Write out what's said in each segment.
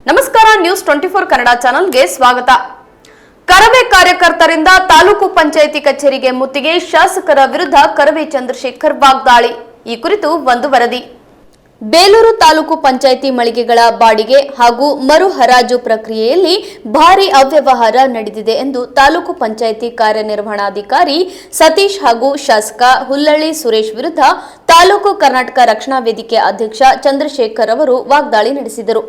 ನಮಸ್ಕಾರ ನ್ಯೂಸ್ 24 ಕನ್ನಡ ಚಾನೆಲ್ಗೆ ಸ್ವಾಗತ. ಕರವೇ ಕಾರ್ಯಕರ್ತರಿಂದ ತಾಲೂಕು ಪಂಚಾಯಿತಿ ಕಚೇರಿಗೆ ಮುತ್ತಿಗೆ, ಶಾಸಕರ ವಿರುದ್ಧ ಕರವೇ ಚಂದ್ರಶೇಖರ್ ವಾಗ್ದಾಳಿ. ಈ ಕುರಿತು ಒಂದು ವರದಿ. ಬೇಲೂರು ತಾಲೂಕು ಪಂಚಾಯಿತಿ ಮಳಿಗೆಗಳ ಬಾಡಿಗೆ ಹಾಗೂ ಮರು ಹರಾಜು ಪ್ರಕ್ರಿಯೆಯಲ್ಲಿ ಭಾರಿ ಅವ್ಯವಹಾರ ನಡೆದಿದೆ ಎಂದು ತಾಲೂಕು ಪಂಚಾಯಿತಿ ಕಾರ್ಯನಿರ್ವಹಣಾಧಿಕಾರಿ ಸತೀಶ್ ಹಾಗೂ ಶಾಸಕ ಹುಲ್ಲಳ್ಳಿ ಸುರೇಶ್ ವಿರುದ್ಧ ತಾಲೂಕು ಕರ್ನಾಟಕ ರಕ್ಷಣಾ ವೇದಿಕೆ ಅಧ್ಯಕ್ಷ ಚಂದ್ರಶೇಖರ್ ಅವರು ವಾಗ್ದಾಳಿ ನಡೆಸಿದರು.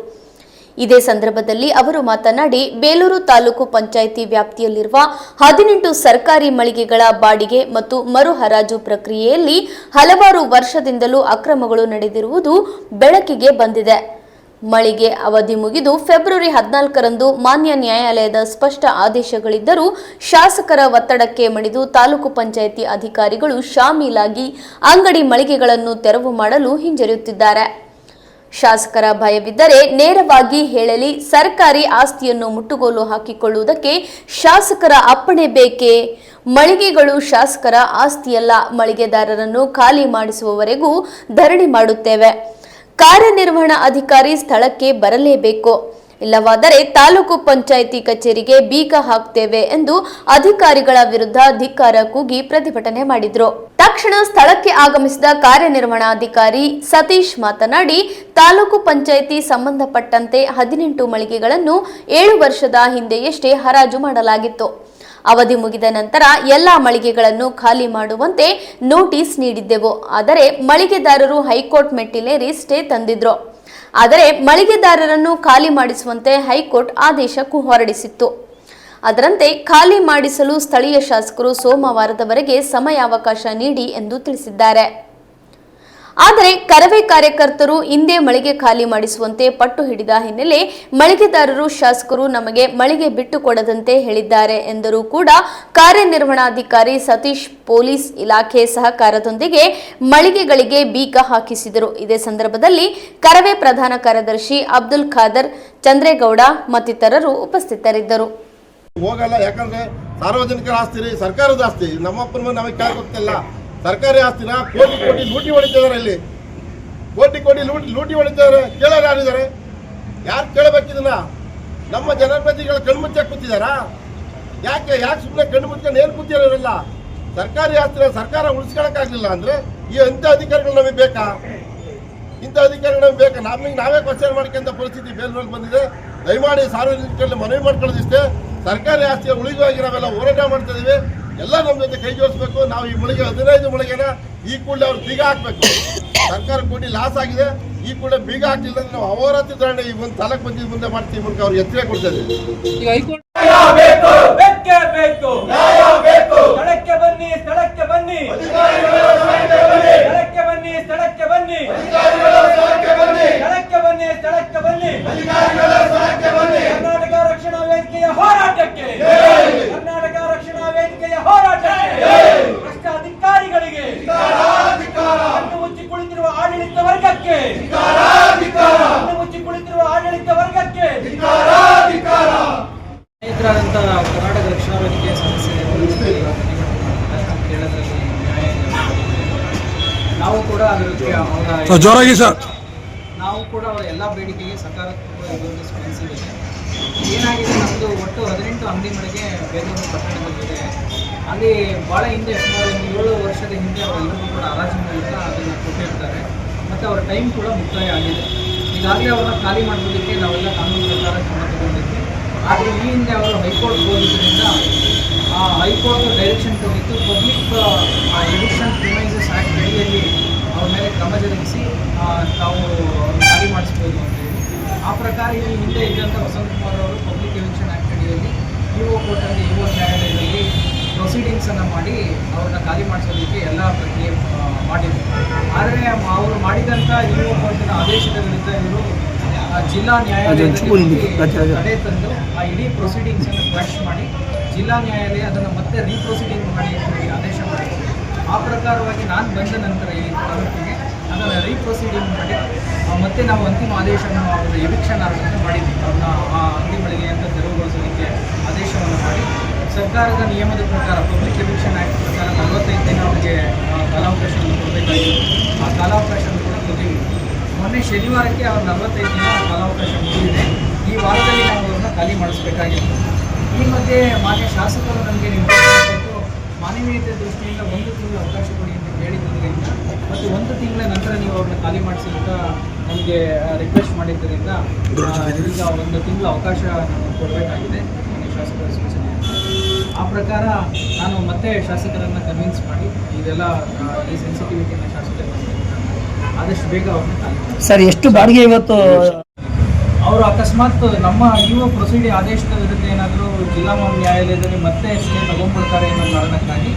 ಇದೇ ಸಂದರ್ಭದಲ್ಲಿ ಅವರು ಮಾತನಾಡಿ, ಬೇಲೂರು ತಾಲೂಕು ಪಂಚಾಯಿತಿ ವ್ಯಾಪ್ತಿಯಲ್ಲಿರುವ 18 ಸರ್ಕಾರಿ ಮಳಿಗೆಗಳ ಬಾಡಿಗೆ ಮತ್ತು ಮರು ಹರಾಜು ಪ್ರಕ್ರಿಯೆಯಲ್ಲಿ ಹಲವಾರು ವರ್ಷದಿಂದಲೂ ಅಕ್ರಮಗಳು ನಡೆದಿರುವುದು ಬೆಳಕಿಗೆ ಬಂದಿದೆ. ಮಳಿಗೆ ಅವಧಿ ಮುಗಿದು ಫೆಬ್ರವರಿ 14ರಂದು ಮಾನ್ಯ ನ್ಯಾಯಾಲಯದ ಸ್ಪಷ್ಟ ಆದೇಶಗಳಿದ್ದರೂ ಶಾಸಕರ ಒತ್ತಡಕ್ಕೆ ಮಣಿದು ತಾಲೂಕು ಪಂಚಾಯಿತಿ ಅಧಿಕಾರಿಗಳು ಶಾಮೀಲಾಗಿ ಅಂಗಡಿ ಮಳಿಗೆಗಳನ್ನು ತೆರವು ಮಾಡಲು ಹಿಂಜರಿಯುತ್ತಿದ್ದಾರೆ. ಶಾಸಕರ ಭಯವಿದ್ದರೆ ನೇರವಾಗಿ ಹೇಳಲಿ, ಸರ್ಕಾರಿ ಆಸ್ತಿಯನ್ನು ಮುಟ್ಟುಗೋಲು ಹಾಕಿಕೊಳ್ಳುವುದಕ್ಕೆ ಶಾಸಕರ ಅಪ್ಪಣೆ ಬೇಕೇ? ಮಳಿಗೆಗಳು ಶಾಸಕರ ಆಸ್ತಿಯಲ್ಲ, ಮಳಿಗೆದಾರರನ್ನು ಖಾಲಿ ಮಾಡಿಸುವವರೆಗೂ ಧರಣಿ ಮಾಡುತ್ತೇವೆ. ಕಾರ್ಯನಿರ್ವಹಣಾ ಅಧಿಕಾರಿ ಸ್ಥಳಕ್ಕೆ ಬರಲೇಬೇಕು, ಇಲ್ಲವಾದರೆ ತಾಲೂಕು ಪಂಚಾಯಿತಿ ಕಚೇರಿಗೆ ಬೀಗ ಹಾಕ್ತೇವೆ ಎಂದು ಅಧಿಕಾರಿಗಳ ವಿರುದ್ಧ ಧಿಕ್ಕಾರ ಕೂಗಿ ಪ್ರತಿಭಟನೆ ಮಾಡಿದ್ರು. ತಕ್ಷಣ ಸ್ಥಳಕ್ಕೆ ಆಗಮಿಸಿದ ಕಾರ್ಯನಿರ್ವಹಣಾಧಿಕಾರಿ ಸತೀಶ್ ಮಾತನಾಡಿ, ತಾಲೂಕು ಪಂಚಾಯಿತಿ ಸಂಬಂಧಪಟ್ಟಂತೆ 18 ಮಳಿಗೆಗಳನ್ನು 7 ವರ್ಷದ ಹಿಂದೆಯಷ್ಟೇ ಹರಾಜು ಮಾಡಲಾಗಿತ್ತು. ಅವಧಿ ಮುಗಿದ ನಂತರ ಎಲ್ಲಾ ಮಳಿಗೆಗಳನ್ನು ಖಾಲಿ ಮಾಡುವಂತೆ ನೋಟಿಸ್ ನೀಡಿದ್ದೆವು. ಆದರೆ ಮಳಿಗೆದಾರರು ಹೈಕೋರ್ಟ್ ಮೆಟ್ಟಿಲೇರಿ ಸ್ಟೇ ತಂದಿದ್ರು. ಆದರೆ ಮಳಿಗೆದಾರರನ್ನು ಖಾಲಿ ಮಾಡಿಸುವಂತೆ ಹೈಕೋರ್ಟ್ ಆದೇಶ ಹೊರಡಿಸಿತ್ತು. ಅದರಂತೆ ಖಾಲಿ ಮಾಡಿಸಲು ಸ್ಥಳೀಯ ಶಾಸಕರು ಸೋಮವಾರದವರೆಗೆ ಸಮಯಾವಕಾಶ ನೀಡಿ ಎಂದು ತಿಳಿಸಿದ್ದಾರೆ. ಆದರೆ ಕರವೇ ಕಾರ್ಯಕರ್ತರು ಹಿಂದೆ ಮಳಿಗೆ ಖಾಲಿ ಮಾಡಿಸುವಂತೆ ಪಟ್ಟು ಹಿಡಿದ ಹಿನ್ನೆಲೆ ಮಳಿಗೆದಾರರು ಶಾಸಕರು ನಮಗೆ ಮಳಿಗೆ ಬಿಟ್ಟು ಕೊಡದಂತೆ ಹೇಳಿದ್ದಾರೆ ಎಂದರೂ ಕೂಡ ಕಾರ್ಯನಿರ್ವಹಣಾಧಿಕಾರಿ ಸತೀಶ್ ಪೊಲೀಸ್ ಇಲಾಖೆ ಸಹಕಾರದೊಂದಿಗೆ ಮಳಿಗೆಗಳಿಗೆ ಬೀಗ ಹಾಕಿಸಿದರು. ಇದೇ ಸಂದರ್ಭದಲ್ಲಿ ಕರವೇ ಪ್ರಧಾನ ಕಾರ್ಯದರ್ಶಿ ಅಬ್ದುಲ್ ಖಾದರ್, ಚಂದ್ರೇಗೌಡ ಮತ್ತಿತರರು ಉಪಸ್ಥಿತರಿದ್ದರು. ಹೋಗಲ್ಲ, ಯಾಕಂದ್ರೆ ಸಾರ್ವಜನಿಕರ ಆಸ್ತಿ ಸರ್ಕಾರದ ಆಸ್ತಿ, ನಮ್ಮಪ್ಪನ ನಮಗೆ ಕೇಳ ಗೊತ್ತಿಲ್ಲ. ಸರ್ಕಾರಿ ಆಸ್ತಿನ ಕೋಟಿ ಕೋಟಿ ಲೂಟಿ ಹೊಡಿತಿದ್ದಾರೆ, ಇಲ್ಲಿ ಕೋಟಿ ಕೋಟಿ ಲೂಟಿ ಹೊಡಿತಿದ್ದಾರೆ. ಕೇಳೋರು ಯಾರಿದ್ದಾರೆ? ಯಾರು ಕೇಳಬೇಕಿದನ್ನ? ನಮ್ಮ ಜನಪ್ರತಿನಿಧಿಗಳ ಕಣ್ಮುಚ್ಚ ಕೂತಿದಾರಾ? ಯಾಕೆ ಸುಮ್ಮನೆ ಕಣ್ಣು ಮುಚ್ಕೊಂಡು ಏನು ಕೂತಿರೋರಲ್ಲ? ಸರ್ಕಾರಿ ಆಸ್ತಿನ ಸರ್ಕಾರ ಉಳಿಸ್ಕೊಳಕ್ಕಾಗಲಿಲ್ಲ ಅಂದ್ರೆ ಇಂಥ ಅಧಿಕಾರಿಗಳು ನಮಗೆ ಬೇಕಾ? ಇಂಥ ಅಧಿಕಾರಿಗಳು ನಮಗೆ ಬೇಕಾ? ನಮಗೆ ನಾವೇ ಕ್ವಶನ್ ಮಾಡ್ಕೊಂತ ಪರಿಸ್ಥಿತಿ ಬೇಲೂರಲ್ಲಿ ಬಂದಿದೆ. ದಯಮಾಡಿ ಸಾರ್ವಜನಿಕರಲ್ಲಿ ಮನವಿ ಮಾಡ್ಕೊಳ್ಳೋದಿಷ್ಟೇ, ಸರ್ಕಾರಿ ಆಸ್ತಿಯ ಉಳಿಗಾಗಿ ನಾವೆಲ್ಲ ಹೋರಾಟ ಮಾಡ್ತಾ ಇದೀವಿ. ಎಲ್ಲ ನಮ್ಮ ಜೊತೆ ಕೈ ಜೋಡಿಸ್ಬೇಕು. ನಾವು ಈ ಮಳಿಗೆ 15 ಮಳಿಗೆನ ಈ ಕೂಡಲೇ ಅವ್ರು ಬೀಗ ಹಾಕ್ಬೇಕು. ಸರ್ಕಾರ ಕೋಟಿ ಲಾಸ್ ಆಗಿದೆ, ಈ ಕೂಡಲೇ ಬೀಗ ಹಾಕಿಲ್ಲ ಅಂದ್ರೆ ನಾವು ಅಹೋರಾತ್ರಿ ಧರಣಿ ಈ ಒಂದು ತಾಲೂಕು ಪಂಚಾಯತ್ ಮುಂದೆ ಮಾಡ್ತೀವಿ ಮೂಲಕ ಅವ್ರಿಗೆ ಎಚ್ಚರಿಕೆ ಕೊಡ್ತಾ ಇದ್ದೀವಿ. ಸ್ಥಳಕ್ಕೆ ಬನ್ನಿ, ಸ್ಥಳಕ್ಕೆ ಬನ್ನಿ, ಸ್ಥಳಕ್ಕೆ ಬನ್ನಿ, ಸ್ಥಳಕ್ಕೆ ಬನ್ನಿ, ಸ್ಥಳಕ್ಕೆ ಬನ್ನಿ, ಸ್ಥಳಕ್ಕೆ ಬನ್ನಿ. ಕರ್ನಾಟಕ ರಕ್ಷಣಾ ವೇದಿಕೆಯ ಹೋರಾಟಕ್ಕೆ, ಕರ್ನಾಟಕ ರಕ್ಷಣಾ ವೇದಿಕೆಯ ಹೋರಾಟಕ್ಕೆ, ಭ್ರಷ್ಟ ಅಧಿಕಾರಿಗಳಿಗೆ, ಕಣ್ಣು ಮುಚ್ಚಿ ಕುಳಿತಿರುವ ಆಡಳಿತ ವರ್ಗಕ್ಕೆ, ಕಣ್ಣು ಮುಚ್ಚಿ ಕುಳಿತಿರುವ ಆಡಳಿತ ವರ್ಗಕ್ಕೆ ಸ್ನೇಹಿತರಾದಂಥ ಕರ್ನಾಟಕ ರಕ್ಷಣಾ ವೇದಿಕೆಯ ಸದಸ್ಯರು ಕೇಳೋದ್ರಲ್ಲಿ ನಾವು ಕೂಡ ಅದಕ್ಕೆ ಜೋರಾಗಿ ಸರ್, ನಾವು ಕೂಡ ಅವರ ಎಲ್ಲ ಬೇಡಿಕೆಗೆ ಸಕಾರಾತ್ಮಕ ಸ್ಪಂದಿಸಿದ್ದೇವೆ. ಏನಾಗಿದೆ, ನಮ್ಮದು ಒಟ್ಟು 18 ಅಂಗಡಿ ಮಳಿಗೆ ಬೇಲೂರು ಪಟ್ಟಣದಲ್ಲಿದೆ. ಅಲ್ಲಿ ಭಾಳ ಹಿಂದೆ ಸುಮಾರು 7 ವರ್ಷದ ಹಿಂದೆ ಅವರೆಲ್ಲರೂ ಕೂಡ ಹರಾಜು ಮೂಲಕ ಅದನ್ನು ಕೊಟ್ಟಿರ್ತಾರೆ ಮತ್ತು ಅವರ ಟೈಮ್ ಕೂಡ ಮುಕ್ತಾಯ ಆಗಿದೆ. ಈಗಾಗಲೇ ಅವ್ರನ್ನ ಖಾಲಿ ಮಾಡೋದಕ್ಕೆ ನಾವೆಲ್ಲ ಕಾನೂನು ಪ್ರಕಾರ ಕ್ರಮ ತಗೊಂಡಿದ್ವಿ. ಆದರೆ ಈ ಹಿಂದೆ ಅವರು ಹೈಕೋರ್ಟ್ ಹೋಗಿದ್ದರಿಂದ ಆ ಹೈಕೋರ್ಟ್ ಡೈರೆಕ್ಷನ್ ಕೊಟ್ಟಿತ್ತು, ಪಬ್ಲಿಕ್ ಎವಿಕ್ಷನ್ ಪ್ರಿಮೈಸಸ್ ಆ್ಯಕ್ಟ್ ಅಡಿಯಲ್ಲಿ ಅವ್ರ ಮೇಲೆ ಕ್ರಮ ಜರುಗಿಸಿ ತಾವು ಖಾಲಿ ಮಾಡಿಸ್ಬೋದು ಅಂತೇಳಿ. ಆ ಪ್ರಕಾರ ಈ ಹಿಂದೆ ಇದ್ದಂಥ ವಸಂತಕುಮಾರ್ ಅವರು ಪಬ್ಲಿಕ್ ಎವಿಕ್ಷನ್ ಆ್ಯಕ್ಟ್ ಅಡಿಯಲ್ಲಿ ಇಒ ಕೋರ್ಟಲ್ಲಿ ಇಒ ನ್ಯಾಯಾಲಯದಲ್ಲಿ ಪ್ರೊಸೀಡಿಂಗ್ಸನ್ನು ಮಾಡಿ ಅವ್ರನ್ನ ಖಾಲಿ ಮಾಡಿಸೋದಕ್ಕೆ ಎಲ್ಲ ಪ್ರಕ್ರಿಯೆ ಮಾಡಿದ್ರು. ಆದರೆ ಅವರು ಮಾಡಿದಂಥ ಇಒ ಕೋರ್ಟಿನ ಆದೇಶದ ವಿರುದ್ಧ ಇವರು ಜಿಲ್ಲಾ ನ್ಯಾಯಾಲಯದಲ್ಲಿ ತಡೆ ತಂದು ಆ ಇಡೀ ಪ್ರೊಸೀಡಿಂಗ್ಸನ್ನು ಕ್ವಾಶ್ ಮಾಡಿ ಜಿಲ್ಲಾ ನ್ಯಾಯಾಲಯ ಅದನ್ನು ಮತ್ತೆ ರೀಪ್ರೊಸೀಡಿಂಗ್ ಮಾಡಿ ಆದೇಶ ಮಾಡಿದ್ರು. ಆ ಪ್ರಕಾರವಾಗಿ ನಾನು ಬಂದ ನಂತರ ಈ ತಾಲೂಕಿಗೆ ಅದನ್ನು ರೀಪ್ರೊಸೀಡಿಂಗ್ ಮಾಡಿ ಮತ್ತೆ ನಾವು ಅಂತಿಮ ಆದೇಶವನ್ನು ಅವರ ಎವಿಕ್ಷನ್ ಆರ್ಡರ್ನ ಮಾಡಿದ್ವಿ. ಅವ್ರನ್ನ ಆ ಅಂಗಡಿ ಮಳಿಗೆಯಿಂದ ತೆರವುಗೊಳಿಸೋದಕ್ಕೆ ಆದೇಶವನ್ನು ಮಾಡಿ ಸರ್ಕಾರದ ನಿಯಮದ ಪ್ರಕಾರ ಪಬ್ಲಿಕ್ ಎವಿಕ್ಷನ್ ಆ್ಯಕ್ಟ್ ಪ್ರಕಾರ 45 ದಿನ ಅವರಿಗೆ ಕಾಲಾವಕಾಶವನ್ನು ಕೊಡಬೇಕಾಗಿತ್ತು. ಆ ಕಾಲಾವಕಾಶವನ್ನು ಕೂಡ ಕೊಟ್ಟಿವಿ. ಮೊನ್ನೆ ಶನಿವಾರಕ್ಕೆ ಅವ್ರ 45 ದಿನ ಕಾಲಾವಕಾಶ ಮುಗಿದಿದೆ. ಈ ಖಾಲಿ ಮಾಡಿಸ್ಬೇಕಾಗಿತ್ತು. ಈ ಮಧ್ಯೆ ಮಾನ್ಯ ಶಾಸಕರು ನಮಗೆ ನಿರ್ದೇಶನ ಕೊಟ್ಟು ಮಾನವೀಯತೆ ದೃಷ್ಟಿಯಿಂದ 1 ತಿಂಗಳ ಅವಕಾಶ ಕೊಡಿ ಅಂತ ಕೇಳಿದ್ದರಿಂದ ಮತ್ತು 1 ತಿಂಗಳ ನಂತರ ನೀವು ಅವ್ರನ್ನ ಖಾಲಿ ಮಾಡಿಸಿ ಅಂತ ನಮಗೆ ರಿಕ್ವೆಸ್ಟ್ ಮಾಡಿದ್ದರಿಂದ ಈಗ 1 ತಿಂಗಳ ಅವಕಾಶ ನಾವು ಕೊಡಬೇಕಾಗಿದೆ ಮಾನ್ಯ ಶಾಸಕರ ಸೂಚನೆ. ಆ ಪ್ರಕಾರ ನಾನು ಮತ್ತೆ ಶಾಸಕರನ್ನು ಕನ್ವಿನ್ಸ್ ಮಾಡಿ ಇದೆಲ್ಲ ಈ ಸೆನ್ಸಿಟಿವಿಟಿನ ಶಾಸಕರಿಗೆ ಆದಷ್ಟು ಬೇಗ ಅವ್ರನ್ನ ಖಾಲಿ ಮಾಡಿ. ಸರ್ ಎಷ್ಟು ಬಾಡಿಗೆ ಇವತ್ತು ಅವರು ಅಕಸ್ಮಾತ್ ನಮ್ಮ ಇಒ ಪ್ರೊಸೀಡಿ ಆದೇಶದ ವಿರುದ್ಧ ಏನಾದರೂ ಜಿಲ್ಲಾ ನ್ಯಾಯಾಲಯದಲ್ಲಿ ಮತ್ತೆ ಸ್ಟೇ ತಗೊಂಡ್ಬಿಡ್ತಾರೆ ಅನ್ನೋ ಕಾರಣಕ್ಕಾಗಿ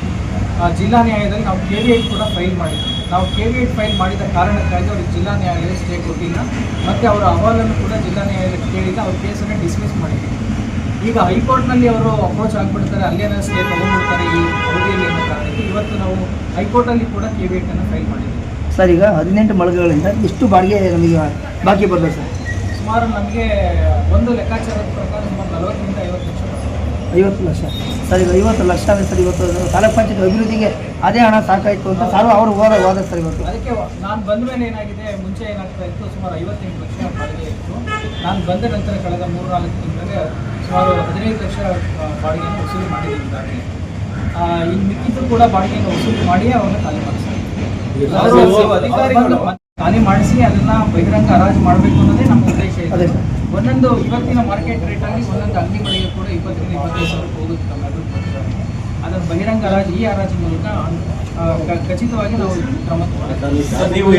ಜಿಲ್ಲಾ ನ್ಯಾಯಾಲಯದಲ್ಲಿ ನಾವು KV8 ಕೂಡ ಫೈಲ್ ಮಾಡಿದ್ವಿ. ನಾವು KV8 ಫೈಲ್ ಮಾಡಿದ ಕಾರಣಕ್ಕಾಗಿ ಅವ್ರಿಗೆ ಜಿಲ್ಲಾ ನ್ಯಾಯಾಲಯ ಸ್ಟೇ ಕೊಟ್ಟಿಲ್ಲ ಮತ್ತು ಅವರ ಅಹವಾಲನ್ನು ಕೂಡ ಜಿಲ್ಲಾ ನ್ಯಾಯಾಲಯಕ್ಕೆ ಕೇಳಿಲ್ಲ. ಅವ್ರ ಕೇಸನ್ನು ಡಿಸ್ಮಿಸ್ ಮಾಡಿದ್ವಿ. ಈಗ ಹೈಕೋರ್ಟ್ನಲ್ಲಿ ಅವರು ಅಪ್ರೋಚ್ ಆಗಿಬಿಡ್ತಾರೆ, ಅಲ್ಲೇನೋ ಸ್ಟೇ ತಗೊಂಡ್ಬಿಡ್ತಾರೆ ಈ ಅವಧಿಯಲ್ಲಿ ಅನ್ನೋ ಕಾರಣಕ್ಕೆ ಇವತ್ತು ನಾವು ಹೈಕೋರ್ಟಲ್ಲಿ ಕೂಡ KV8 ಫೈಲ್ ಮಾಡಿದ್ವಿ. ಸರ್ ಈಗ 18 ಮಳಿಗೆಗಳಿಂದ ಎಷ್ಟು ಬಾಡಿಗೆ ನಮಗೆ ಬಾಕಿ ಬರ್ತದೆ ಸರ್? ಸುಮಾರು ನಮಗೆ ಒಂದು ಲೆಕ್ಕಾಚಾರದ ಪ್ರಕಾರ ಸುಮಾರು 40ರಿಂದ 50 ಲಕ್ಷ ಬರ್ತದೆ. 50 ಲಕ್ಷ ಸರ್. ಈಗ 50 ಲಕ್ಷ ಅಂದರೆ ಸರ್ ಇವತ್ತು ತಾಲೂಕ್ ಪಂಚಾಯತ್ ಅಭಿವೃದ್ಧಿಗೆ ಅದೇ ಹಣ ಸಾಕಾಯಿತು ಅಂತ ಸರ್ ಅವರು ವಾದ ಸರ್ ಇವತ್ತು. ಅದಕ್ಕೆ ನಾನು ಬಂದ ಮೇಲೆ ಏನಾಗಿದೆ, ಮುಂಚೆ ಏನಾಗ್ತಾ ಇತ್ತು ಸುಮಾರು 58 ಲಕ್ಷ ಬಾಡಿಗೆ ಇತ್ತು. ನಾನು ಬಂದ ನಂತರ ಕಳೆದ 3-4 ತಿಂಗಳಿಗೆ ಸುಮಾರು 15 ಲಕ್ಷ ಬಾಡಿಗೆಯನ್ನು ವಸೂಲಿ ಮಾಡಿದ್ದೀನಿ ಈಗಾಗಲೇ. ಇನ್ನು ಮಿಕ್ಕಿದ್ದು ಕೂಡ ಬಾಡಿಗೆಯನ್ನು ವಸೂಲಿ ಮಾಡಿಯೇ ಅವ್ರನ್ನ ಖಾಲಿ ಮಾಡಿಸ್ತಾರೆ. ಅಧಿಕಾರಿಗಳು ಖಾಲಿ ಮಾಡಿಸಿ ಅದನ್ನ ಬಹಿರಂಗ ಹರಾಜು ಮಾಡಬೇಕು ಅನ್ನೋದೇ ನಮ್ಮ ಉದ್ದೇಶ ಇದೆ. ಒಂದೊಂದು ಇವತ್ತಿನ ಮಾರ್ಕೆಟ್ ರೇಟಲ್ಲಿ ಒಂದೊಂದು ಅಂಗಡಿ ಮಳಿಗೆ ಕೂಡ 20ರಿಂದ 25 ಸಾವಿರ ಹೋಗುತ್ತೆ ನಮ್ಮೆಲ್ಲರೂ ಗೊತ್ತಿದೆ. ಅದನ್ನು ಬಹಿರಂಗ ಹರಾಜು ಈ ಹರಾಜು ಮೂಲಕ ಖಚಿತವಾಗಿ ನಾವು ಕ್ರಮ ತಗೊಳ್ಳುತ್ತೇವೆ. ನೀವು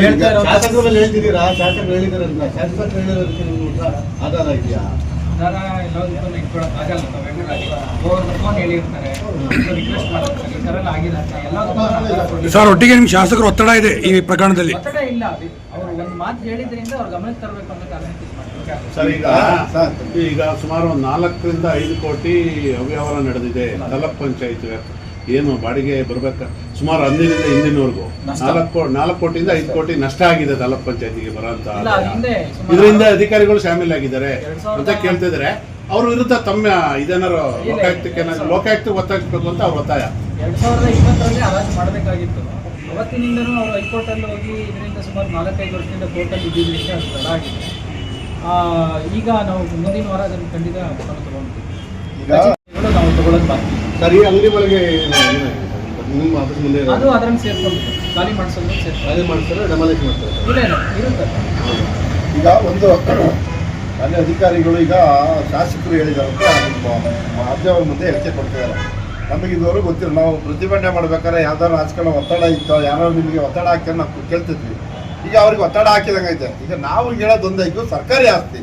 ಶಾಸಕರು ಹೇಳ್ತಿದ್ದೀರಾ, ಶಾಸಕರು ಹೇಳಿದಾರಲ್ಲ, ಶಾಸಕರು ಹೇಳಿದ್ರೆ ಆಧಾರ ಇದೆಯಾ? ಆಧಾರ ಎಲ್ಲದಕ್ಕೂ ಇಟ್ಕೊಳಕ್ಕಾಗಲ್ಲ. ಅವ್ರನ್ನ ಫೋನ್ ಹೇಳಿರ್ತಾರೆ, ರಿಕ್ವೆಸ್ಟ್ ಮಾಡಿರ್ತಾರೆ, ಈ ಥರ ಎಲ್ಲ ಆಗಿರುತ್ತೆ ಎಲ್ಲದಕ್ಕೂ. ಸರ್ ಒಟ್ಟಿಗೆ ನಿಮ್ಮ ಶಾಸಕರು ಒತ್ತಡ ಇದೆ ಈ ಪ್ರಕರಣದಲ್ಲಿ? ಒತ್ತಡ ಇಲ್ಲ, ಅವರು ಒಂದು ಮಾತು ಹೇಳಿದ್ರಿಂದ ಅವ್ರ ಗಮನಕ್ಕೆ ತರಬೇಕು ಅಂತ ಕಾರಣಕ್ಕೆ ಸರ್ ಈಗ ಸುಮಾರು 4ರಿಂದ 5 ಕೋಟಿ ಅವ್ಯವಹಾರ ನಡೆದಿದೆ. ತಾಲೂಕ್ ಪಂಚಾಯತ್ ಏನು ಬಾಡಿಗೆ ಬರ್ಬೇಕು ಸುಮಾರು 15ರಿಂದ ಹಿಂದಿನವರೆಗೂ 4 ಕೋಟಿಯಿಂದ 5 ಕೋಟಿ ನಷ್ಟ ಆಗಿದೆ ತಾಲೂಕ್ ಪಂಚಾಯತಿಗೆ ಬರೋಂತ. ಇದರಿಂದ ಅಧಿಕಾರಿಗಳು ಶಾಮೀಲಾಗಿದ್ದಾರೆ ಅಂತ ಕೇಳ್ತಿದ್ರೆ ಅವ್ರ ವಿರುದ್ಧ ತಮ್ಮ ಇದೇನಾರು ಲೋಕಾಯುಕ್ತಕ್ಕೆ ಒತ್ತಾಯಿಸಬೇಕು ಅಂತ ಅವ್ರ ಒತ್ತಾಯ. 2020ರಲ್ಲಿ ಹರಾಜು ಮಾಡಬೇಕಾಗಿತ್ತು. ಅವತ್ತಿನಿಂದನೂ ಅವರು ಹೈಕೋರ್ಟಲ್ಲಿ ಹೋಗಿ ಇದರಿಂದ ಸುಮಾರು 4-5 ವರ್ಷದಿಂದ ಕೋರ್ಟಲ್ಲಿ ಇದ್ದಿದ್ದಕ್ಕೆ ಅದು ತಡ ಆಗಿದೆ. ಈಗ ನಾವು ಮುಂದಿನ ವಾರ ಅದನ್ನು ಖಂಡಿತ ಕ್ರಮ ತಗೊಂಡ್ತೀವಿ. ನಾವು ತಗೊಳ್ಳೋದು ಬಾಕಿ. ಸರಿ, ಅಂಗಡಿ ಒಳಗೆ ನಿಮ್ಮ ಆಫೀಸ್ ಮುಂದೆ ಅದು ಅದನ್ನು ಸೇರ್ಕೊಂಡು ಖಾಲಿ ಮಾಡಿಸೋದು ಖಾಲಿ ಮಾಡ್ತಾರೆ, ಡೆಮಾಲಿಷ್ ಮಾಡ್ತಾರೆ. ಇಲ್ಲ ಇರುತ್ತೆ. ಈಗ ಒಂದು ಅಲ್ಲಿ ಅಧಿಕಾರಿಗಳು ಈಗ ಶಾಸಕರು ಹೇಳಿದಾರಂತ ಮಾಧ್ಯಮ ಮುಂದೆ ಹೇಳಿಕೆ ಕೊಡ್ತಿದ್ದಾರೆ. ನಮಗೆ ಇದುವರೆಗೂ ಗೊತ್ತಿಲ್ಲ. ನಾವು ಪ್ರತಿಭಟನೆ ಮಾಡ್ಬೇಕಾದ್ರೆ ಯಾವ್ದಾದ್ರು ರಾಜಕಾರಣ ಒತ್ತಡ ಇತ್ತೋ, ಯಾರೋ ನಿಮಗೆ ಒತ್ತಡ ಹಾಕ್ತಾರೆ ನಾವು ಕೇಳ್ತಿದ್ವಿ. ಈಗ ಅವ್ರಿಗೆ ಒತ್ತಡ ಹಾಕಿದಂಗೈತೆ. ಈಗ ನಾವು ಹೇಳೋದೊಂದೇ, ಇದು ಸರ್ಕಾರಿ ಆಸ್ತಿ,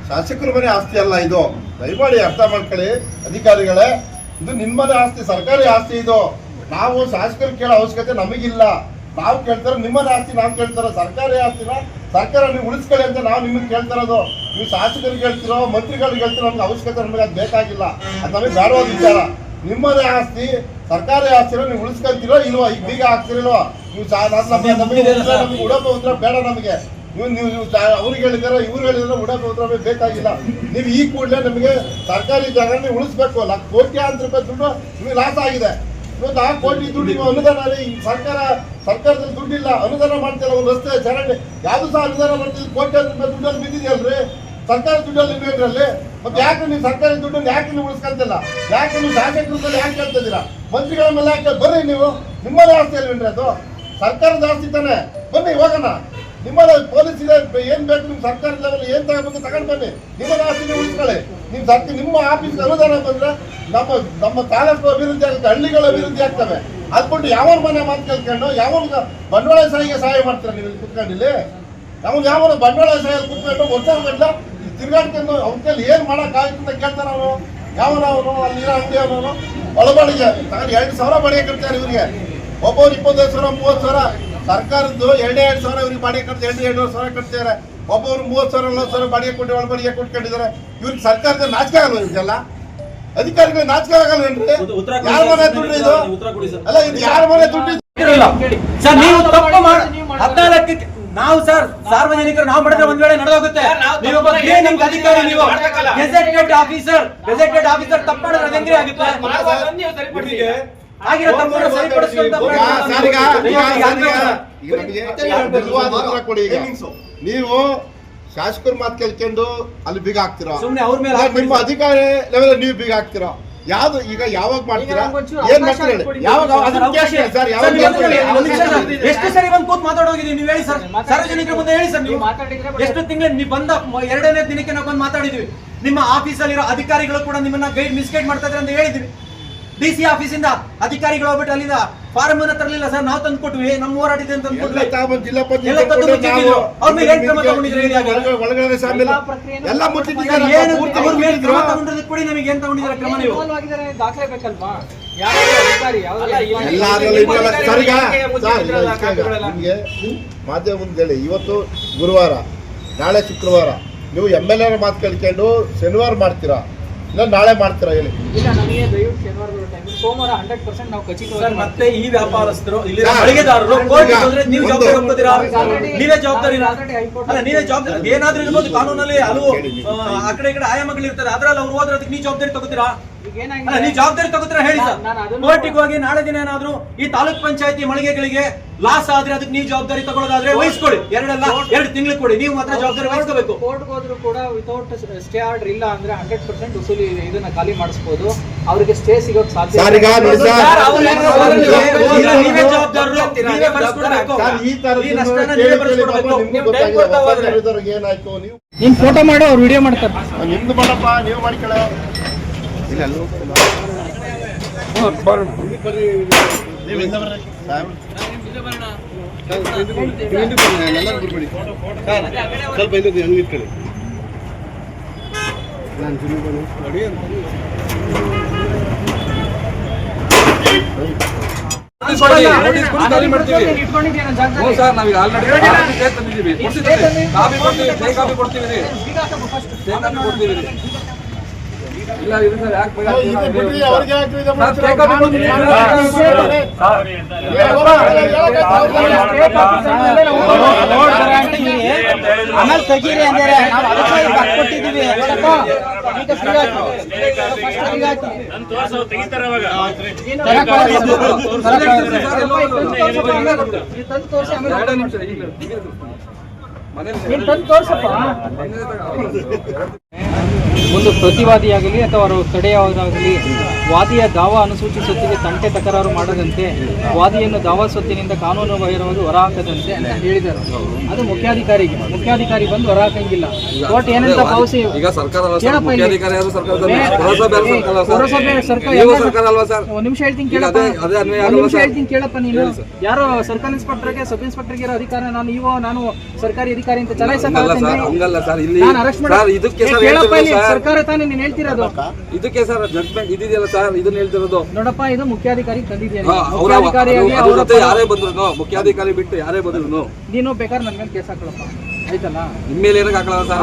ಶಾಸಕರ ಮನೆ ಆಸ್ತಿ ಅಲ್ಲ ಇದು. ದಯಮಾಡಿ ಅರ್ಥ ಮಾಡ್ಕೊಳ್ಳಿ ಅಧಿಕಾರಿಗಳೇ, ಇದು ನಿಮ್ಮನೆ ಆಸ್ತಿ, ಸರ್ಕಾರಿ ಆಸ್ತಿ ಇದು. ನಾವು ಶಾಸಕರು ಕೇಳೋ ಅವಶ್ಯಕತೆ ನಮಗಿಲ್ಲ. ನಾವು ಕೇಳ್ತಾರೆ ನಿಮ್ಮನೆ ಆಸ್ತಿ, ನಾವು ಕೇಳ್ತಾರೆ ಸರ್ಕಾರಿ ಆಸ್ತಿನ ಸರ್ಕಾರ ನೀವು ಉಳಿಸ್ಕೊಳ್ಳಿ ಅಂತ ನಾವು ನಿಮಗೆ ಕೇಳ್ತಿರೋದು. ನೀವು ಶಾಸಕರಿಗೆ ಹೇಳ್ತಿರೋ, ಮಂತ್ರಿಗಳಿಗೆ ಹೇಳ್ತಿರೋ, ನಮ್ಗೆ ಅವಶ್ಯಕತೆ ನಮಗೆ ಅದು ಬೇಕಾಗಿಲ್ಲ. ಅದು ನಮಗೆ ಬೇಡವಾದ ವಿಚಾರ. ನಿಮ್ಮದೇ ಆಸ್ತಿ, ಸರ್ಕಾರಿ ಆಸ್ತಿನ ನೀವು ಉಳಿಸ್ಕೊಂತೀರೋ ಇಲ್ವೋ, ಈಗ ಬೀಗ ಹಾಕ್ತಿರಲ್ವ ನೀವು? ನಮಗೆ ಉಡೋಕೆ ಉತ್ತರ ಬೇಡ ನಮಗೆ. ನೀವು ಅವ್ರಿಗೆ ಹೇಳಿದಾರೆ, ಇವ್ರು ಹೇಳಿದ್ರೆ ಉಡೋಕೆ ಉತ್ತರ ಬೇಕಾಗಿಲ್ಲ. ನೀವು ಈ ಕೂಡಲೇ ನಮಗೆ ಸರ್ಕಾರಿ ಜಾಗ ನೀವು ಉಳಿಸ್ಬೇಕು. ಕೋಟ್ಯಾಂತರ ರೂಪಾಯಿ ದುಡ್ಡು ನಿಮಗೆ ಲಾಸ್ ಆಗಿದೆ. ಇವತ್ತು 6 ಕೋಟಿ ದುಡ್ಡು ನೀವು ಅನುದಾನ, ಸರ್ಕಾರದಲ್ಲಿ ದುಡ್ಡಿಲ್ಲ, ಅನುದಾನ ಮಾಡ್ತಿಲ್ಲ. ಒಂದು ರಸ್ತೆ ಚರಂಡಿ ಯಾವುದು ಸಹ ಅನುದಾನ ಮಾಡ್ತಿಲ್ಲ. ಕೋಟ್ಯಾಂತರ ರೂಪಾಯಿ ದುಡ್ಡಲ್ಲಿ ಬಿದ್ದಿದೆಯಲ್ರಿ, ಸರ್ಕಾರಿ ದುಡ್ಡಲ್ಲಿ ಬೇಡ್ರಲ್ಲಿ. ಮತ್ತೆ ಯಾಕೆ ನೀವು ಸರ್ಕಾರಿ ದುಡ್ಡನ್ನು ಯಾಕೆ ನೀವು ಉಳಿಸ್ಕೊಂತಿಲ್ಲ? ಯಾಕೆ ನೀವು ಶಾಸಕರು ಯಾಕೆ ಕೇಳ್ತಿದ್ದೀರಾ? ಮಂತ್ರಿಗಳ ಮೇಲೆ ಯಾಕೆ ಬರ್ರಿ ನೀವು? ನಿಮ್ಮದೇ ಆಸ್ತಿ ಅಲ್ವೇನ್ರಿ ಅದು? ಸರ್ಕಾರದ ಆಸ್ತಿ ತಾನೆ. ಬನ್ನಿ ಹೋಗೋಣ. ನಿಮ್ಮದ ಪೊಲೀಸ್ ಇದೆ, ಏನ್ ಬೇಕು ನಿಮ್ ಸರ್ಕಾರದ ಲೆವೆಲ್ ಏನ್ ತಗೊಂಡು ತಗೊಂಡು ಬನ್ನಿ. ನಿಮ್ಮದ ಆಸ್ತಿನ ಉಳಿಸ್ಕೊಳ್ಳಿ. ನಿಮ್ಮ ಆಫೀಸ್ ಅನುದಾನ ಬಂದ್ರೆ ನಮ್ಮ ತಾಲೂಕು ಅಭಿವೃದ್ಧಿ ಆಗುತ್ತೆ, ಹಳ್ಳಿಗಳ ಅಭಿವೃದ್ಧಿ ಆಗ್ತವೆ. ಅದ್ಬಿಟ್ಟು ಯಾವ ಮನೆ ಮಾತು ಕೇಳ್ಕೊಂಡು ಯಾವ ಬಂಡವಾಳ ಶಾಹಿಗೆ ಸಹಾಯ ಮಾಡ್ತೀರಾ ನೀವು ಇಲ್ಲಿ ಕುತ್ಕೊಂಡಿಲ್ಲಿ? ಯಾವ ಬಂಡವಾಳ ಶಾಹಿಯಲ್ಲಿ ಕುತ್ಕೊಂಡು ವರ್ಷ ಗಂಟೆ ತಿರ್ಗಾಡ್ಕೊಂಡು ಅವ್ನ ಕೈಲಿ ಏನ್ ಮಾಡಕ್ಕಾಗುತ್ತೆ ಅಂತ ಕೇಳ್ತಾನ ಅವನು. ಅವನು ಅಲ್ಲಿರೋ ಅಂಗಡಿ ಅವನು ಒಳಬಡಿಗೆ 2,000 ಬಾಡಿಗೆ ಕಟ್ತಾರೆ ಇವರಿಗೆ. ಒಬ್ಬರು 25,000 30,000 ಸರ್ಕಾರದ್ದು 2,000 ಇವ್ರಿಗೆ ಬಾಡಿಗೆ ಕಟ್ತಾರೆ, 2,500 ಕಟ್ತಾರೆ. ಒಬ್ಬರು 30,000 40,000 ಬಾಡಿಗೆ ಕೊಟ್ಟು ಒಳಬಡಿಗೆ ಕೊಟ್ಕೊಂಡಿದ್ದಾರೆ. ಇವ್ರಿಗೆ ಸರ್ಕಾರದ ನಾಚಿಕೆ ಆಗಲ್ಲ ಇವ್ರಿಗೆಲ್ಲ? ಅಧಿಕಾರಿಗಳು ನಾಚಿಕೆ ಆಗಲ್ವೇನ್ರಿ? ಯಾರ ಮನೆ ದುಡ್ಡು ಇದು? ಅಲ್ಲ, ಇದು ಯಾರ ಮನೆ ದುಡ್ಡು? ಸರ್ ನೀವು ತಪ್ಪು ಮಾಡಿ ನಾವು ಸರ್ ಸಾರ್ವಜನಿಕರು ನಾವು ಮಾಡಿದ್ರೆ ಒಂದ್ ವೇಳೆ ನಡೆದೋಗುತ್ತೆ. ನೀವು ಅಧಿಕಾರಿ, ನೀವು ಗೆಜೆಟೆಡ್ ಆಫೀಸರ್ ತಪ್ಪು ಮಾಡಿದ್ರೆ ಹೆಂಗೆ ಆಗುತ್ತೆ? ಆಗಿರೋ ತಪ್ಪನ್ನು ಸರಿಪಡಿಸುವಂತ ನೀವು ಶಾಸಕರ ಮಾತು ಕೇಳ್ಕೊಂಡು ಅಲ್ಲಿ ಬೀಗ ಹಾಕ್ತಿರೋ, ಸುಮ್ನೆ ಅವ್ರ ಮೇಲೆ ಇಲ್ಲ ನಿಮ್ಮ ಅಧಿಕಾರಿ ಲೆವೆಲ್ ನೀವು ಬೀಗ ಹಾಕ್ತಿರೋ, ಯಾವ್ದು ಈಗ ಯಾವಾಗ ಮಾಡ್ತೀರಾ, ಏನ್ ಮಾಡ್ತೀರಾ ಹೇಳಿ? ಯಾವಾಗ ಅದನ್ನ ಕೇಳ್ತೀನಿ ಸರ್, ಯಾವಾಗ ಮಾಡ್ತೀರಾ? ಎಷ್ಟು ಸರಿ ಬಂದು ಕೂತ್ ಮಾತಾಡೋಗಿದ್ದೀವಿ ನೀವು ಹೇಳಿ ಸರ್, ಸಾರ್ವಜನಿಕರ ಮುಂದೆ ಹೇಳಿ ಸರ್. ನೀವು ಎಷ್ಟು ತಿಂಗಳು ನೀವು ಬಂದ 2ನೇ ದಿನಕ್ಕೆ ನಾವು ಬಂದು ಮಾತಾಡಿದ್ವಿ. ನಿಮ್ಮ ಆಫೀಸಲ್ಲಿರೋ ಅಧಿಕಾರಿಗಳು ಕೂಡ ನಿಮ್ಮನ್ನ ಗೈಡ್ ಮಿಸ್ಗೈಡ್ ಮಾಡ್ತಾ ಇದ್ದಾರೆ ಅಂತ ಹೇಳಿದ್ವಿ. DC ಆಫೀಸಿಂದ ಅಧಿಕಾರಿಗಳು ಹೋಗ್ಬಿಟ್ಟು ಅಲ್ಲಿಂದ ಫಾರ್ಮ್ ಅನ್ನ ತರಲಿಲ್ಲ ಸರ್, ನಾವು ತಂದು ಕೊಟ್ವಿ, ನಮ್ಮ ಹೋರಾಟ ಇದೆ ಅಂತ ಜಿಲ್ಲಾ ಪಂಚಾಯತ್ ಒಳಗಡೆ ಸಾಮಿಲ್ ಎಲ್ಲ ಮುಚ್ಚಿಟ್ಟಿದ್ದಾರೆ. ಕೊಡಿ, ನಮಗೆ ಏನ್ ತಗೊಂಡಿದ್ದಾರೆ ಕ್ರಮ ನೀವು? ದಾಖಲೆ ಬೇಕಲ್ವಾ? ಯಾವ ಅಧಿಕಾರಿ ನಿಮ್ಗೆ ಮಾಧ್ಯಮ ಮುಂದೆ ಹೇಳಿ, ಇವತ್ತು ಗುರುವಾರ, ನಾಳೆ ಶುಕ್ರವಾರ, ನೀವು MLA ಮಾತು ಕೇಳ್ಕೊಂಡು ಶನಿವಾರ ಮಾಡ್ತೀರಾ ಇಲ್ಲ ನಾಳೆ ಮಾಡ್ತೀರಾ ಹೇಳಿ? ಇಲ್ಲ, ನಮಗೆ ದಯವಿಟ್ಟು ಶನಿವಾರದ ಟೈಮ್, ಸೋಮವಾರ 100% ನಾವು ಖಚಿತವಾಗಿ ಮತ್ತೆ ಈ ವ್ಯಾಪಾರಸ್ಥರು ಇಲ್ಲಿ ಮಳಿಗೆದಾರರು ಕೋರ್ಟ್ಗೆ ಹೋದ್ರೆ ನೀವು ಜವಾಬ್ದಾರಿ ಒಪ್ಕೋತೀರಾ? ನೀವೇ ಜವಾಬ್ದಾರಿ ಅಲ್ಲ, ನೀವೇ ಜವಾಬ್ದಾರಿ ಏನಾದ್ರೂ ಇರ್ಬೋದು. ಕಾನೂನಲ್ಲಿ ಹಲವು ಆ ಕಡೆ ಈ ಕಡೆ ಆಯಾಮಗಳು ಇರ್ತದೆ, ಅದ್ರಲ್ಲಿ ಅವ್ರು ಹೋದ್ರೆ ಅದಕ್ಕೆ ನೀವು ಜವಾಬ್ದಾರಿ ತಗೋತೀರಾ? ಅಲ್ಲ, ನೀವು ಜವಾಬ್ದಾರಿ ತಗೋತೀರಾ ಹೇಳಿ ಸರ್. ಕೋರ್ಟಿಗೆ ಹೋಗಿ ನಾಳೆ ದಿನ ಏನಾದ್ರು ಈ ತಾಲೂಕ್ ಪಂಚಾಯತಿ ಮಳಿಗೆಗಳಿಗೆ ಲಾಸ್ ಆದ್ರೆ ಅದಕ್ಕೆ ನೀವು ಜವಾಬ್ದಾರಿ ತಗೊಳ್ಳೋದಾದ್ರೆ ವಹಿಸ್ಕೊಳ್ಳಿ. 2 ತಿಂಗಳು ಕೊಡಿ, ನೀವು ಮಾತ್ರ ಜವಾಬ್ದಾರಿ ವಹಿಸ್ಕೋಬೇಕು. ಕೋರ್ಟ್ಗೆ ಹೋದ್ರು ಕೂಡ ವಿತೌಟ್ ಸ್ಟೇ ಆರ್ಡರ್ ಇಲ್ಲ ಅಂದ್ರೆ 100% ವಸೂಲಿ ಇದನ್ನ ಖಾಲಿ ಮಾಡಿಸಬಹುದು. ಅವರಿಗೆ ಸ್ಟೇ ಸಿಗೋಕ್ ಸಾಧ್ಯ ಸರ್, ಈಗ ನೋಡಿ ಸರ್, ನೀವೇ ಜವಾಬ್ದಾರರು, ನೀವೇ ಬರ್ಸ್ಕೊಡ್ಬೇಕು. ಈ ತರ ಈ ನಷ್ಟನ ನೀವೇ ಬರ್ಸ್ಕೊಡ್ಬೇಕು. ಏನಾಯ್ತು ನೀವು ನೀನ್ ಫೋಟೋ ಮಾಡು, ಅವ್ರು ವಿಡಿಯೋ ಮಾಡ್ತಾರೆ. ನಿಮ್ದು ಮಾಡಪ್ಪ, ನೀವು ಮಾಡಿಕೊಳ್ಳ. ಇಲ್ಲ ಸ್ವಲ್ಪ ಇಲ್ಲದೆ ಹಂಗೆ ಇಟ್ಕೊಳ್ಳಿ. ನಾನು ಇಲ್ಲ ಇದು ಸರ್ ಯಾಕೆ ಆಮೇಲೆ ತೆಗೀರಿ ಅಂದರೆ ನಾವು ಅದಕ್ಕೆ ಬರ್ಕೊಟ್ಟಿದ್ದೀವಿ. ಒಂದು ಪ್ರತಿವಾದಿಯಾಗಲಿ ಅಥವಾ ಅವರು ತಡೆಯುವುದಾಗಲಿ ವಾದಿಯ ದಾವಾ ಅನುಸೂಚಿ ಸೊತ್ತಿಗೆ ತಂಟೆ ತಕರಾರು ಮಾಡದಂತೆ, ವಾದಿಯನ್ನು ದಾವಾ ಸೊತ್ತಿನಿಂದ ಕಾನೂನು ಬಾಹಿರವಾಗಿ ಹೊರಹಾಕದಂತೆ ಅಂತ ಹೇಳಿದರು. ಅದು ಮುಖ್ಯಾಧಿಕಾರಿ ಬಂದು ಹೊರಹಾಕಂಗಿಲ್ಲ. ಕೋರ್ಟ್ ಏನಂತ ಪಾವತಿ ಈಗ ಸರ್ಕಾರ ಒಂದ್ ನಿಮಿಷ ಹೇಳ್ತೀನಿ ಕೇಳಪ್ಪ. ನೀನು ಯಾರೋ ಸರ್ಕಲ್ ಇನ್ಸ್ಪೆಕ್ಟರ್ಗೆ ಸಬ್ ಇನ್ಸ್ಪೆಕ್ಟರ್ಗೆ ಇರೋ ಅಧಿಕಾರ, ನಾನು ಸರ್ಕಾರಿ ಅಧಿಕಾರಿ ಅಂತ ಸರ್ಕಾರ ತಾನೇ ನೀನ್ ಹೇಳ್ತಿರೋದು. ಇದಕ್ಕೆ ಸರ್ ಜಡ್ಜ್ಮೆಂಟ್ ಇದೆಯಲ್ಲ ಸರ್, ಇದನ್ನ ಹೇಳ್ತಿರೋದು. ನೋಡಪ್ಪ, ಇದು ಮುಖ್ಯಾಧಿಕಾರಿ ತಂದಿದ್ದೀರಿ. ಯಾರೇ ಬಂದ್ರು, ಮುಖ್ಯಾಧಿಕಾರಿ ಬಿಟ್ಟು ಯಾರೇ ಬಂದ್ರು ನೀನು ಬೇಕಾದ್ರೆ ನನ್ನ ಮೇಲೆ ಕೇಸ್ ಹಾಕೊಳ್ಳಪ್ಪ, ಆಯ್ತಲ್ಲ? ನಿಮ್ಮೇಲೆ ಏನಕ್ಕೆ ಹಾಕಲ್ಲ ಸರ್?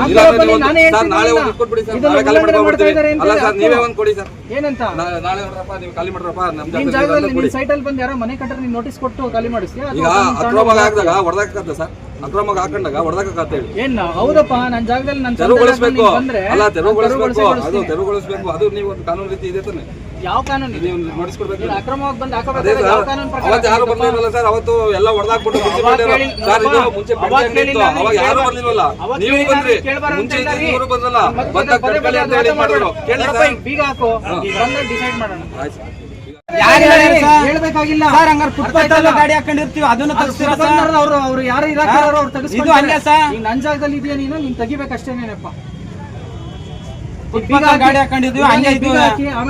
ನಾಳೆ ಒಂದು ಕೊಟ್ಬಿಡಿ ಸರ್, ನಾಳೆ ಖಾಲಿ ಮಾಡ್ಕೊಡ್ತೀವಿ. ಅಲ್ಲ ಸರ್, ನೀವೇ ಒಂದು ಕೊಡಿ ಸರ್. ಏನಂತ ನಾಳೆ ಹೊರಪ್ಪ, ನೀವು ಖಾಲಿ ಮಾಡ್ರಪ್ಪ. ನಿಮ್ ಜಾಗದಲ್ಲಿ ನಿಮ್ ಸೈಟ್ ಅಲ್ಲಿ ಬಂದು ಯಾರೋ ಮನೆ ಕಟ್ಟರೆ ನೀನ್ ನೋಟಿಸ್ ಕೊಟ್ಟು ಖಾಲಿ ಮಾಡಿಸ್ತೀಯ? ಈಗ ಅಕ್ರಮ ಹಾಕಿದಾಗ ಹೊಡೆದಾಕತ್ತೆ ಸರ್, ಅಕ್ರಮ ಹಾಕೊಂಡಾಗ ಹೊಡೆದಾಕತ್ತೆ ಹೇಳಿ. ಏನ್ ಹೌದಪ್ಪ, ನನ್ನ ಜಾಗದಲ್ಲಿ ನಾನು ತೆರವುಗೊಳಿಸ್ಬೇಕು. ಅಲ್ಲ, ತೆರವುಗೊಳಿಸ್ಬೇಕು, ಅದು ತೆರವುಗೊಳಿಸ್ಬೇಕು. ಅದು ನೀವು ಒಂದು ಕಾನೂನು ರೀತಿ ಇದೆ ತಾನೆ? ಯಾವ ಕಾನೂನು ನೀವು ನೋಡಿಸ್ಕೊಡ್ಬೇಕು. ಅಕ್ರಮವಾಗಿ ಬಂದು ಹಾಕಬೇಕು. ಯಾವ ಕಾನೂನು ಪ್ರಕಾರ? ಅವತ್ತು ಯಾರು ಬರ್ಲಿಲ್ವಲ್ಲ ಸರ್, ಅವತ್ತು ಎಲ್ಲ ಹೊಡೆದಾಕ್ಬಿಟ್ಟು ಸರ್, ಇದು ಮುಂಚೆ ಅವಾಗ ಯಾರು ಬರ್ಲಿಲ್ವಲ್ಲ, ನೀವು ಬಂದ್ರಿ. ಮುಂಚೆ ಇವರು ಬಂದ್ರಲ್ಲ, ಬಂದ ಕಟ್ಕಳಿ ಅಂತ ಹೇಳಿ ಮಾಡಿದ್ರು. ಕೇಳಿ ಸರ್, ಬೀಗ ಹಾಕು, ಬಂದ್ರೆ ಡಿಸೈಡ್ ಮಾಡೋಣ. ಹೇಳ್ಬೇಕಾಗಿಲ್ಲ ಸರ್. ಹಂಗಾರೆ ಫುಟ್ಪಾತ್ ಅಲ್ಲಿ ಗಾಡಿ ಹಾಕೊಂಡಿರ್ತೀವಿ, ಅದನ್ನು ತೆಗಿಸ್ತೀರಾ ಸರ್? ಅವ್ರು ಯಾರು ಇಲಾಖೆಯವರು ಅವ್ರು ತೆಗಿಸ್ಕೊಂಡು ಇದು ಹಂಗೆ ಸರ್. ಈಗ ನನ್ನ ಜಾಗದಲ್ಲಿ ಇದೆಯಾ, ನೀನ್ ತೆಗಿಬೇಕಷ್ಟೇನೇನಪ್ಪ. ಫುಟ್ಪಾತ್ ಗಾಡಿ ಹಾಕೊಂಡಿದ್ವಿ, ಹಂಗೆ ಬೀಗ ಹಾಕಿ ಆಮೇಲೆ